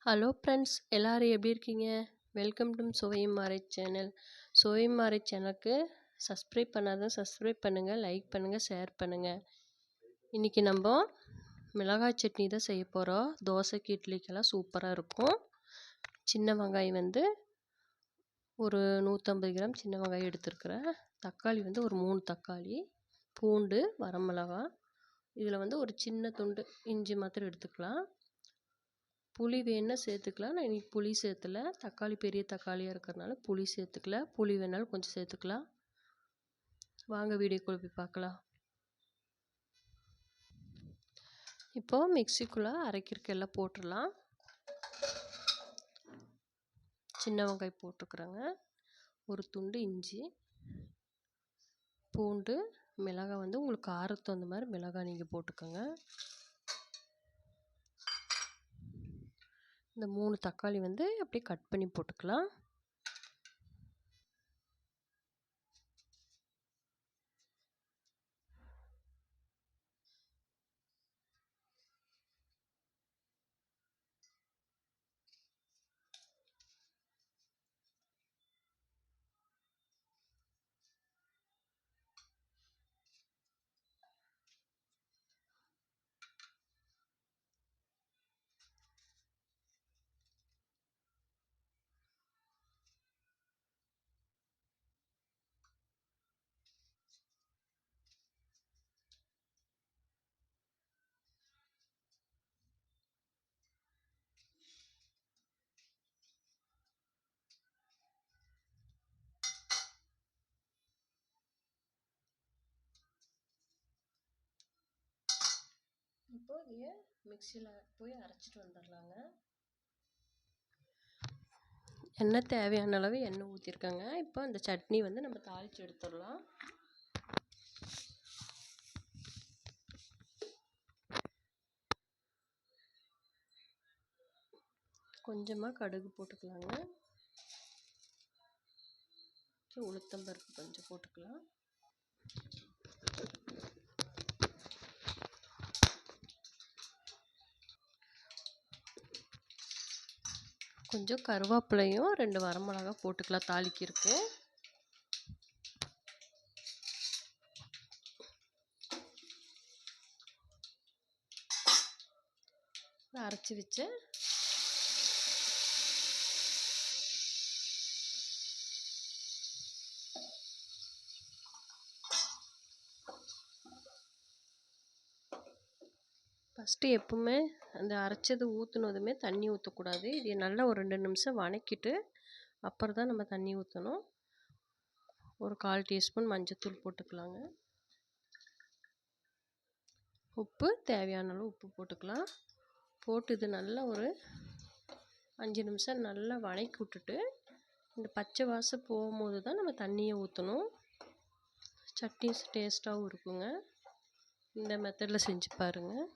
Hello friends, எல்லாரும் எப்படி இருக்கீங்க? வெல்கம் டு சுவையும் மாறை சேனல். சுவையும் மாறை சேனலுக்கு சப்ஸ்கிரைப் பண்ணாதவங்க சப்ஸ்கிரைப் பண்ணுங்கள், லைக் பண்ணுங்கள், ஷேர் பண்ணுங்கள். இன்றைக்கி நம்ம மிளகாய் சட்னி தான் செய்ய போகிறோம். தோசைக்கு இட்லிக்கெல்லாம் சூப்பராக இருக்கும். சின்ன வெங்காயம் வந்து ஒரு 150 கிராம் சின்ன வெங்காயம் எடுத்துருக்குறேன். தக்காளி வந்து ஒரு 3 தக்காளி, பூண்டு, வரமிளகாய், இதில் வந்து ஒரு சின்ன துண்டு இஞ்சி மாத்திரம் எடுத்துக்கலாம். புளி வேணுன்னா சேர்த்துக்கலாம். நான் இன்றைக்கி புளி சேர்த்துல. தக்காளி பெரிய தக்காளியாக இருக்கிறதுனால புளி சேர்த்துக்கல. புளி வேணாலும் கொஞ்சம் சேர்த்துக்கலாம். வாங்க வீடியோக்குள்ள போய் பார்க்கலாம். இப்போது மிக்சிக்குள்ளே அரைக்கிறதுக்கு எல்லாம் போட்டுடலாம். சின்ன வெங்காயம் போட்டுருக்குறேங்க, ஒரு துண்டு இஞ்சி, பூண்டு, மிளகாய் வந்து உங்களுக்கு காரத்துக்கு தகுந்த மாதிரி மிளகாய் நீங்கள் போட்டுக்கோங்க. இந்த 3 தக்காளி வந்து அப்படியே கட் பண்ணி போட்டுக்கலாம். இப்போ இதை மிக்சியில் போய் அரைச்சிட்டு வந்துடலாங்க. எண்ணெய் தேவையான அளவு எண்ணெய் ஊற்றிருக்கேங்க. இப்போ அந்த சட்னி வந்து நம்ம தாளித்து எடுத்துடலாம். கொஞ்சமாக கடுகு போட்டுக்கலாங்க. உளுத்தம்பருப்பு கொஞ்சம் போட்டுக்கலாம். கொஞ்சம் கருவேப்பிலையும் 2 வரமிளகா போட்டுக்கலாம் தாளிக்கிறதுக்கு. அரைச்சி வச்ச ஃபஸ்ட்டு எப்பவுமே அந்த அரைச்சது ஊற்றுனதுமே தண்ணி ஊற்றக்கூடாது. இது நல்லா ஒரு 2 நிமிஷம் வணக்கிட்டு அப்புறம் தான் நம்ம தண்ணி ஊற்றணும். ஒரு 1/4 டீஸ்பூன் மஞ்சள்தூள் போட்டுக்கலாங்க. உப்பு தேவையான அளவு உப்பு போட்டுக்கலாம். போட்டு இது நல்லா ஒரு 5 நிமிஷம் நல்லா வணக்கி விட்டுட்டு இந்த பச்சை வாசம் போகும்போது தான் நம்ம தண்ணியை ஊற்றணும். சட்னி டேஸ்ட்டாகவும் இருக்குங்க. இந்த மெத்தடில் செஞ்சு பாருங்கள்.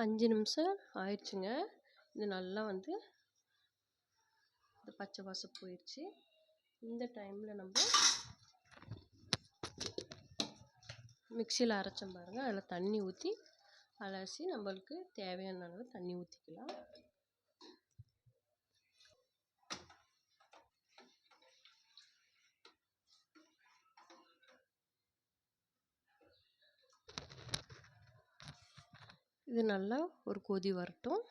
5 நிமிஷம் ஆயிடுச்சுங்க. இது நல்லா வந்து இந்த பச்சை வாசம் போயிடுச்சு. இந்த டைமில் நம்ம மிக்சியில் அரைச்சோம் பாருங்கள், அதில் தண்ணி ஊற்றி அலசி நம்மளுக்கு தேவையான அளவு தண்ணி ஊற்றிக்கலாம். இது நல்லா ஒரு கொதி வரட்டும்.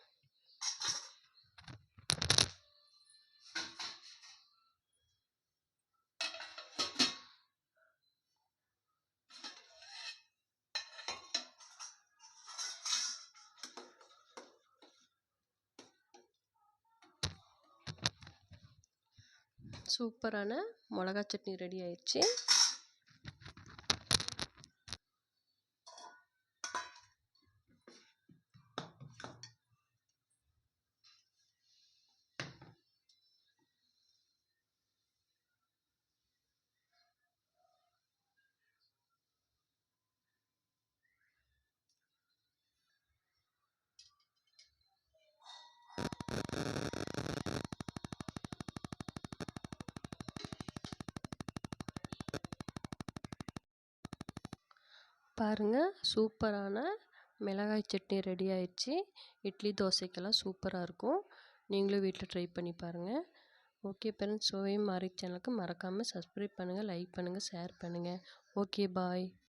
சூப்பரான மிளகா சட்னி ரெடி ஆயிடுச்சு. பாருங்கள், சூப்பரான மிளகாய் சட்னி ரெடி ஆயிடுச்சு. இட்லி தோசைக்கெல்லாம் சூப்பராக இருக்கும். நீங்களும் வீட்டில் ட்ரை பண்ணி பாருங்கள். ஓகே ஃப்ரெண்ட்ஸ், சுவையும் மாறி சேனலுக்கு மறக்காமல் சப்ஸ்கிரைப் பண்ணுங்கள், லைக் பண்ணுங்கள், ஷேர் பண்ணுங்கள். Okay bye.